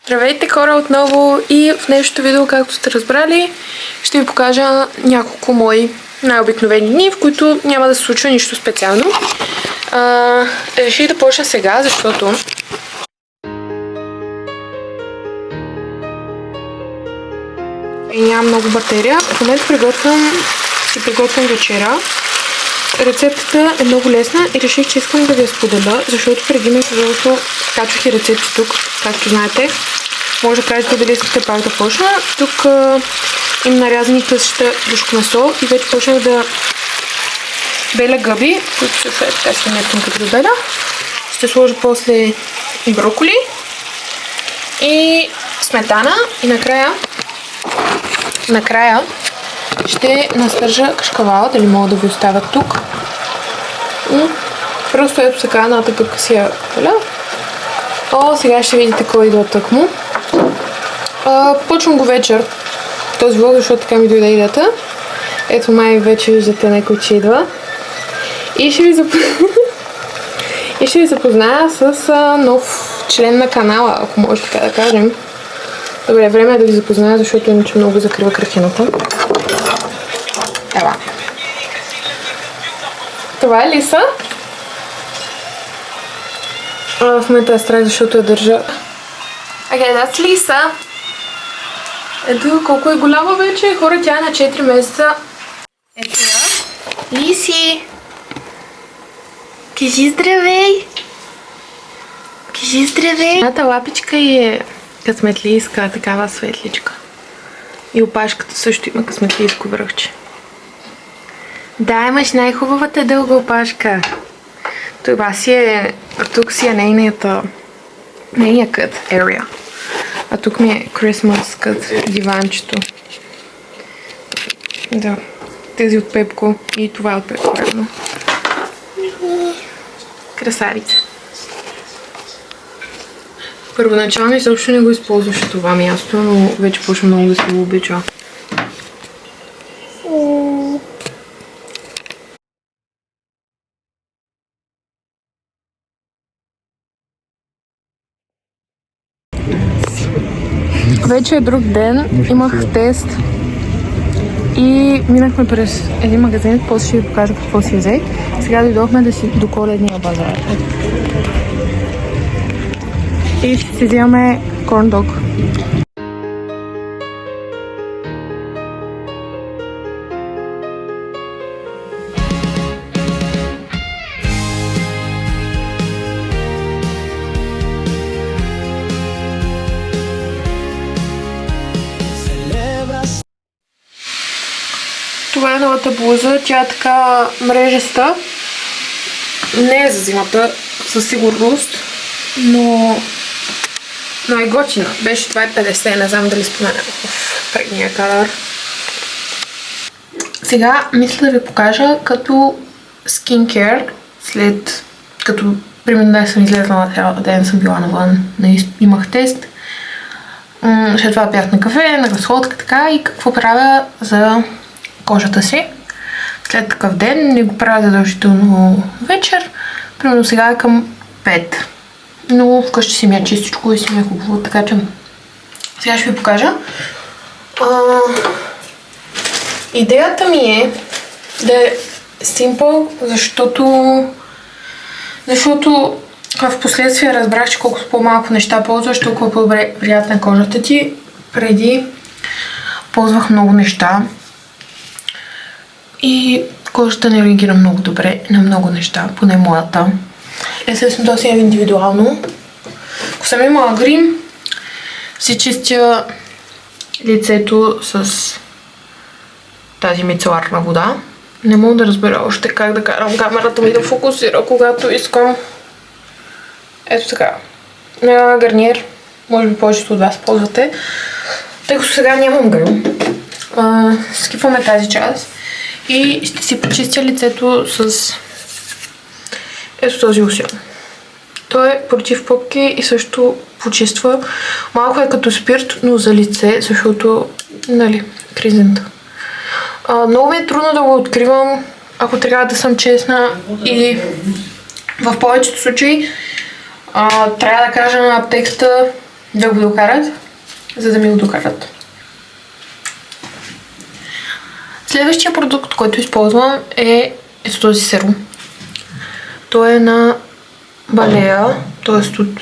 Здравейте хора отново и в днешното видео, както сте разбрали, ще ви покажа няколко мои най-обикновени дни, в които няма да се случва нищо специално. Реших да почна сега, защото нямам много батерия. В момента си приготвям вечера. Рецептата е много лесна и реших, че искам да ви я споделя, защото преди между другото качвах и рецепти тук, както знаете. Може да кажете дали искате пак да почна. Тук им нарязани късчета душко месо и вече почнах да беля гъби, които се след така си метам като беля. Ще сложа после броколи и сметана и накрая ще настържа кашкавала, дали мога да ви оставя тук. Просто ето сега едната гъбка си я беля. Сега ще видите кой идва тъкмо. Почвам го вечер този влог, защото така ми дойде идеята. Ето май вече виждате някой, че идва. И ще ви запозная с нов член на канала, ако може така да кажем. Добре, време е да ви запозная, защото иначе много закрива картината. Ева. Това е Лиса. В момента е страх, защото я държа. Okay, that's Лиса. Ето колко е голяма вече. Хора, тя е на 4 месеца. Ето я. Лиси! Кажи здравей! Кажи здравей! Едната лапичка е късметлийска, такава светличка. И опашката също има късметлийско връхче. Да, имаш най-хубавата дълга опашка. Това си е... Тук си е нейният cut area. А тук ми е Christmas cut диванчето. Да. Тези от Пепко и това от Пепко равно. Красавица. Първоначално изобщо не го използваше това място, но вече почва много да се го обича. Вече е друг ден, имах тест и минахме през един магазин, после ще ви покажа какво си взех. Сега дойдохме да си до коледния базар. И ще си вземаме корн дог. Това е новата блуза, тя е така мрежеста. Не е за зимата, със сигурност, но е готина. Беше 2,50, не знам дали споменах в предния кадър. Сега мисля да ви покажа като skincare, след като примерно да съм излезла на цял ден, съм била навън, имах тест. След това бях на кафе, на разходка така и какво правя за кожата си. След такъв ден не го правя задължително вечер. Примерно сега е към 5. Но вкъщи си ми е чистичко и си ми е хубаво, така че сега ще ви покажа. Идеята ми е да е simple, защото в последствие разбрах, че колкото по-малко неща ползваш, толкова по-добре приятна кожата ти. Преди ползвах много неща и кожата не реагира много добре на много неща, поне моята. Естествено, то си е индивидуално. Ако съм имала грим, си чистя лицето с тази мицеларна вода. Не мога да разбера още как да карам камерата ми да фокусира, когато искам. Ето така. Гарниер. Може би повечето от вас ползвате. Тъй като сега нямам грим. Скипваме тази част. И ще си почистя лицето с ето този лосьон. Той е против пъпки и също почиства. Малко е като спирт, но за лице, защото, нали, кризента. Много ми е трудно да го откривам, ако трябва да съм честна, и в повечето случаи трябва да кажа на аптеката да го докарат, за да ми го докарат. Следващия продукт, който използвам е ето този серум. Той е на Балея, т.е. от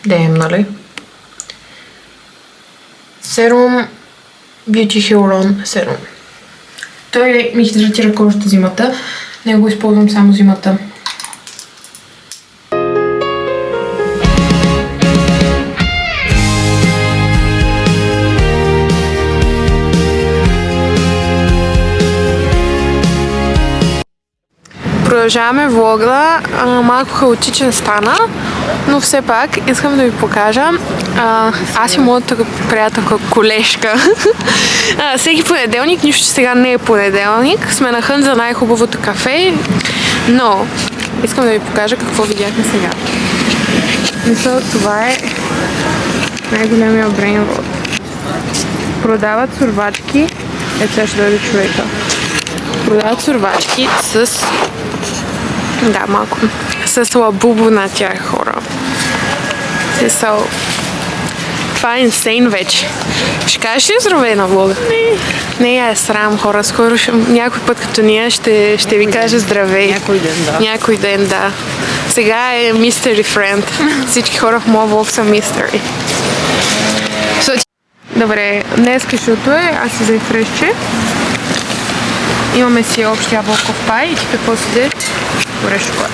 DM, нали? Серум Beauty Hyaluron серум. Той ми хидратира кожата зимата. Не го използвам само зимата. Продължаваме влога. Малко хаотичен стана, но все пак искам да ви покажа. Аз и моята приятелка колежка. Всеки понеделник, нищо сега не е понеделник, сме на хън за най-хубавото кафе, но искам да ви покажа какво видяхме сега. Мисля, това е най-големия brain rot. Продават сурвачки. Ето сега ще дойде човека. Продават сурвачки с... Да, малко. С лабубо на тях, хора. Това е инсейн вече. Ще кажеш ли здравей на влога? Не я е срам, хора. Скоро някой път като ние ще ви кажа здравей. Някой ден, да. Някой ден, да. Сега е mystery friend. Всички хора в моя влог са mystery. Добре, днес кашото е, аз си взех фрешче. Имаме си общ ябълков пай и ти какво си взе? Горещ шоколад.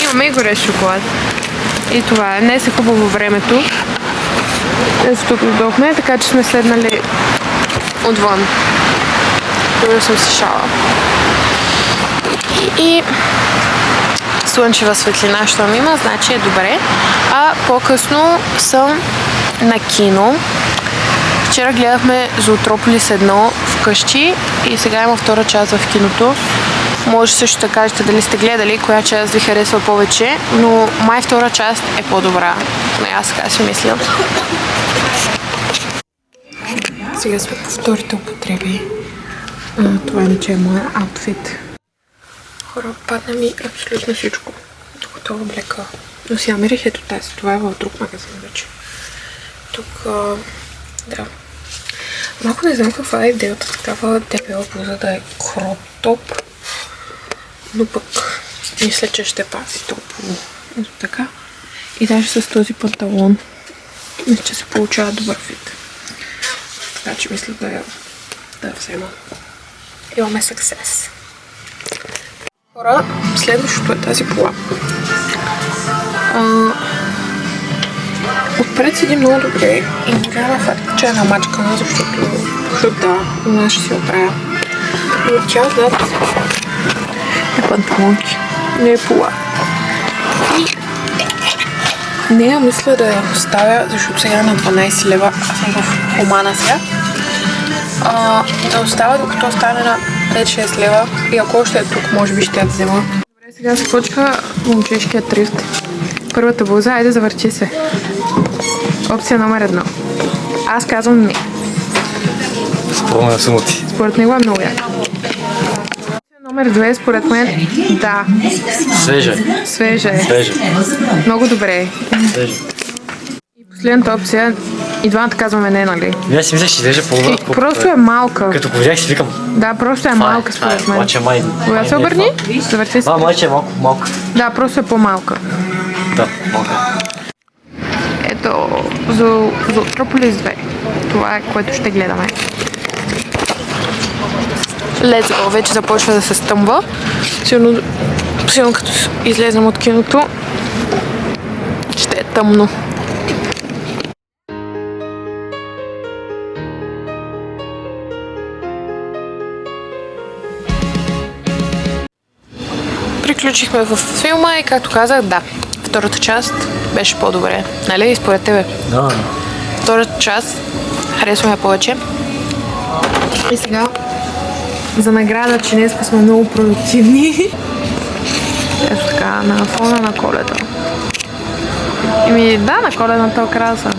Имаме и горещ шоколад. И това е. Днес е хубаво времето. Днес тук дойдохме, така че сме седнали отвън. Добре съм си шала. И слънчева светлина, щом има, значи е добре. А по-късно съм на кино. Вчера гледахме Зоотрополис 1 вкъщи и сега има втора част в киното. Може също да кажете дали сте гледали, коя част ви харесва повече, но май втора част е по-добра. Но аз така си мисля. Сега сме по вторите употреби. Това иначе е моя аутфит. Хора, падна ми абсолютно всичко. Докато облека. Но си намерих ето тази. Това е в друг магазин вече. Тук, да. Малко не знам каква е идеята такава дебела блуза да е кроп топ. Но пък мисля, че ще пази топло. Ето така. И даже с този панталон мисля, че се получава добър фит. Така че мисля да я взема. Имаме success. Хора, следващото е тази пола. Отпред седи много добре и няма факт, че е намачкана, защото да, но ще си оправя. Но тя отзад е панталонки, не е пола. И нея мисля да я оставя, защото сега е на 12 лева, аз съм в Хумана сега. Да оставя докато остане на 5-6 лева и ако още е тук, може би ще я взема. Добре, сега се почва момчешкия трифт. Първата блуза, айде завърчи се. Опция номер 1. Аз казвам не. Според мен съм ти. Според него е много яка. Опция номер 2, според мен, да. Свежа. Свежа е. Свежа. Много добре. Свежа. И последната опция, и двамата казваме не, нали? Не, си мисля, че изглежда по-добре. Просто е малка. Като го видях си викам. Да, просто е малка според мен. Маче май. Кога се обърни? Завърчи се. Маче е малко. Да, просто е по-малка. Да, малка. Ето, Зоотрополис 2. Това е, което ще гледаме. Let's go. Вече започва да се стъмва. Сигурно като излезем от киното, ще е тъмно. Приключихме в филма и както казах, да, втората част беше по-добре. Нали? И според тебе? Да. Втората част харесваме повече. И сега за награда, че днес сме много продуктивни. Ето така, на фона на Коледа. Да, на Коледната окраса.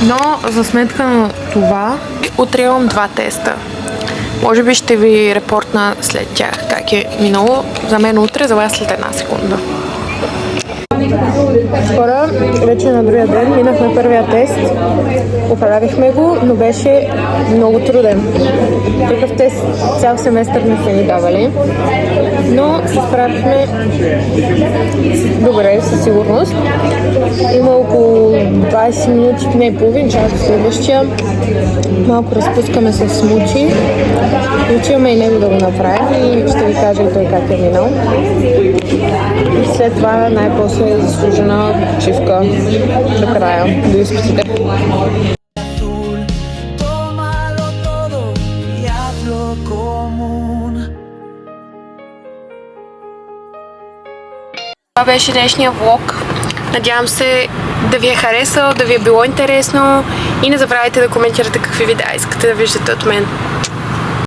Но за сметка на това, утре имам 2 теста. Може би ще ви репортна след тях как е минало. За мен утре, за вас след 1 секунда. хора, вече на другия ден минахме първия тест, оправихме го, но беше много труден. Такъв тест цял семестър не са ни давали, но се справихме добре, със сигурност. Има около 20 минути, не и половин час до следващия. Малко разпускаме с смучи. Учиваме и него да го направим и ще ви кажа и той как е минал. И след това най-после е заслужена почивка до края, до изпитите. Това беше днешния влог. Надявам се да ви е харесал, да ви е било интересно и не забравяйте да коментирате какви видеа искате да виждате от мен.